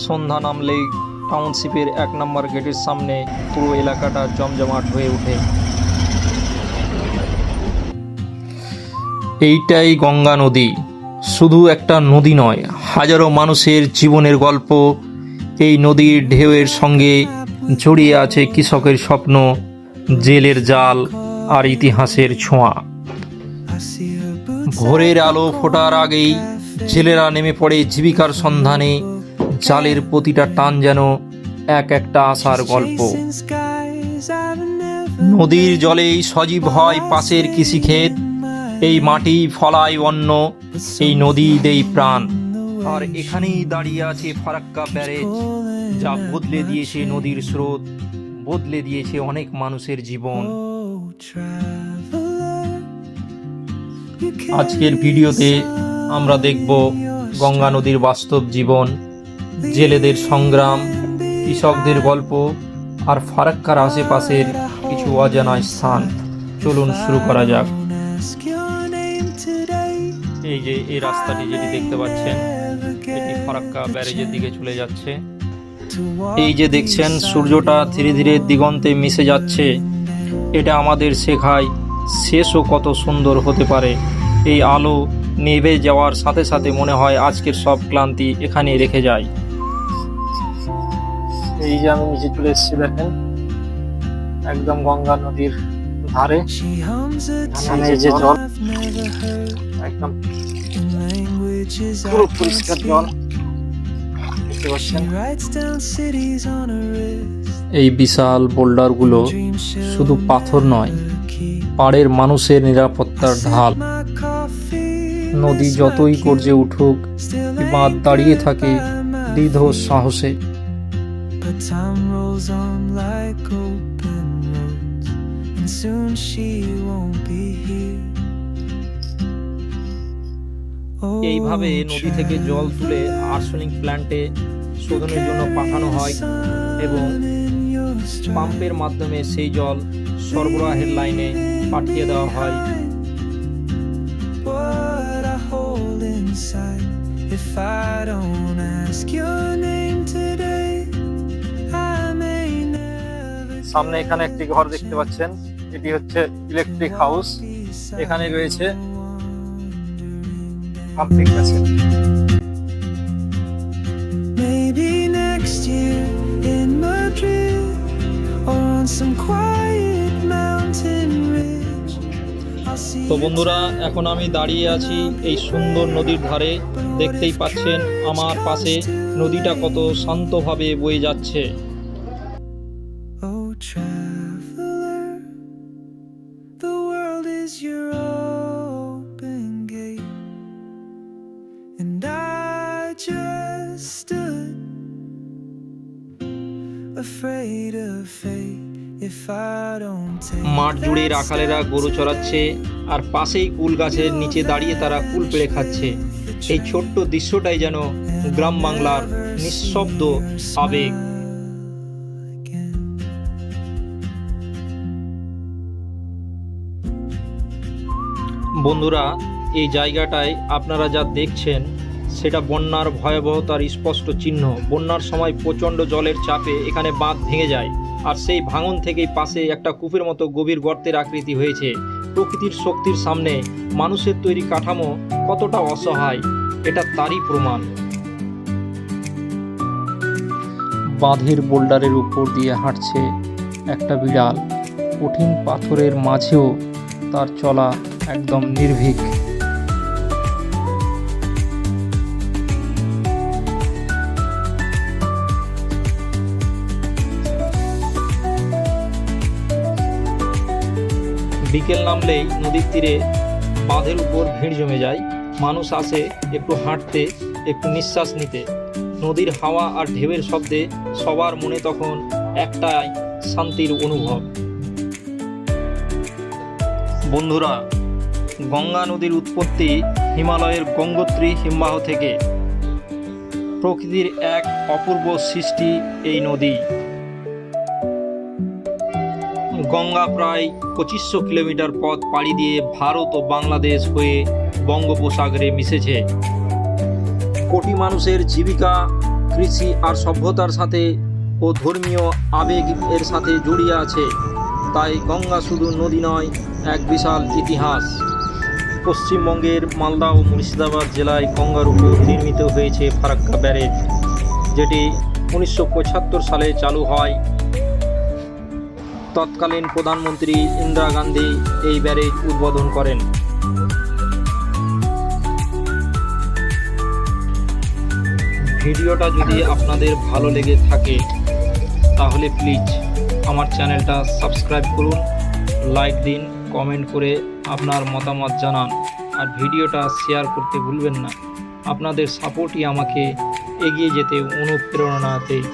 সন্ধ্যা নামলেই টাউনশিপের ১ নম্বর গেটের সামনে পুরো এলাকাটা জমজমাট হয়ে ওঠে। এইটাই গঙ্গা নদী। শুধু একটা নদী নয়, হাজারো মানুষের জীবনের গল্প। এই নদীর ঢেউয়ের সঙ্গে জড়িয়ে আছে কৃষকের স্বপ্ন, জেলের জাল আর ইতিহাসের ছোঁয়া। ভোরের আলো ফোটার আগেই জেলেরা নেমে পড়ে জীবিকার সন্ধানে। জালের প্রতিটা টান যেন এক একটা আশার গল্প। নদীর জলেই সজীব হয় পাশের কৃষিক্ষেত। এই মাটি ফলায় অন্ন, এই নদী দেই প্রাণ। আর এখানেই দাঁড়িয়ে আছে ফারাক্কা ব্যারেজ, যা বদলে দিয়েছে নদীর স্রোত, বদলে দিয়েছে অনেক মানুষের জীবন। আজকের ভিডিওতে আমরা দেখব গঙ্গা নদীর বাস্তব জীবন, জেলেদের সংগ্রাম, কৃষকদের গল্প আর ফারাক্কার আশেপাশের কিছু অজানা স্থান। চলুন শুরু করা যাক। এই যে এই রাস্তাটি যেটি দেখতে পাচ্ছেন, এটি ফারাক্কা ব্যারেজের দিকে চলে যাচ্ছে। এই যে দেখছেন সূর্যটা ধীরে ধীরে দিগন্তে মিশে যাচ্ছে, এটা আমাদের শেখায় শেষও কত সুন্দর হতে পারে। এই আলো নেভে যাওয়ার সাথে সাথে মনে হয় আজকের সব ক্লান্তি এখানে রেখে যায়। এই যে আমি নিচে চলে এসেছি, দেখেন একদম গঙ্গা নদীর ধারে। এই যে জল একদম পুরো পরিষ্কার জল দেখতে পাচ্ছেন। এই বিশাল বোল্ডারগুলো শুধু পাথর নয়, পাড়ের মানুষের নিরাপত্তার ঢাল। নদী যতই গর্জে উঠুক, বাঁধ দাঁড়িয়ে থাকে দৃঢ় সাহসে। এইভাবে নদী থেকে জল তুলে আর্সেনিক প্ল্যান্টে শোধনের জন্য পাঠানো হয় এবং পাম্পের মাধ্যমে সেই জল সরবরাহের লাইনে পাঠিয়ে দেওয়া হয়। সামনে এখানে একটি ঘর দেখতে পাচ্ছেন, এটি হচ্ছে ইলেকট্রিক হাউস। এখানে রয়েছে পাম্পিং মেশিন। তো বন্ধুরা, এখন আমি দাঁড়িয়ে আছি এই সুন্দর নদীর ধারে। দেখতেই পাচ্ছেন আমার পাশে নদীটা কত শান্তভাবে বয়ে যাচ্ছে। মাঠ জুড়ে রাখালেরা গরু চড়াচ্ছে, আর পাশেই কুল গাছের নিচে দাঁড়িয়ে তারা কুল পেড়ে খাচ্ছে। এই ছোট্ট দৃশ্যটাই যেন গ্রাম বাংলার নিঃশব্দ আবেগ। বন্ধুরা, এই জায়গাটায় আপনারা যা দেখছেন সেটা বন্যার ভয়াবহতার স্পষ্ট চিহ্ন। বন্যার সময় প্রচণ্ড জলের চাপে এখানে বাঁধ ভেঙে যায়, আর সেই ভাঙন থেকেই পাশে একটা কূপের মতো গভীর গর্তের আকৃতি হয়েছে। প্রকৃতির শক্তির সামনে মানুষের তৈরি কাঠামো কতটা অসহায়, এটা তারই প্রমাণ। বাঁধের বোল্ডারের উপর দিয়ে হাঁটছে একটা বিড়াল। কঠিন পাথরের মাঝেও তার চলা একদম নির্ভীক। বিকেল নামলেই নদীর তীরে বাঁধের উপর ভিড় জমে যায়। মানুষ আসে একটু হাঁটতে, একটু নিঃশ্বাস নিতে। নদীর হাওয়া আর ঢেউয়ের শব্দে সবার মনে তখন একটাই শান্তির অনুভব। বন্ধুরা, গঙ্গা নদীর উৎপত্তি হিমালয়ের গঙ্গোত্রী হিমবাহ থেকে। প্রকৃতির এক অপূর্ব সৃষ্টি এই নদী। গঙ্গা প্রায় 2500 কিলোমিটার পথ পাড়ি দিয়ে ভারত ও বাংলাদেশ হয়ে বঙ্গোপসাগরে মিশেছে। কোটি মানুষের জীবিকা কৃষি আর সভ্যতার সাথে ও ধর্মীয় আবেগ এর সাথে জড়িয়ে আছে। তাই গঙ্গা শুধু নদী নয়, এক বিশাল ইতিহাস। পশ্চিমবঙ্গের মালদা ও মুর্শিদাবাদ জেলায় গঙ্গার উপর নির্মিত হয়েছে ফারাক্কা ব্যারেজ, যেটি 1975 সালে চালু হয়। তৎকালীন প্রধানমন্ত্রী ইন্দিরা গান্ধী এই ব্যারেজ উদ্বোধন করেন। ভিডিওটা যদি আপনাদের ভালো লেগে থাকে তাহলে প্লিজ আমার চ্যানেলটা সাবস্ক্রাইব করুন, লাইক দিন, কমেন্ট করে আপনার মতামত জানান, আর ভিডিওটা শেয়ার করতে ভুলবেন না। আপনাদের সাপোর্টই আমাকে এগিয়ে যেতে অনুপ্রেরণা দেয়।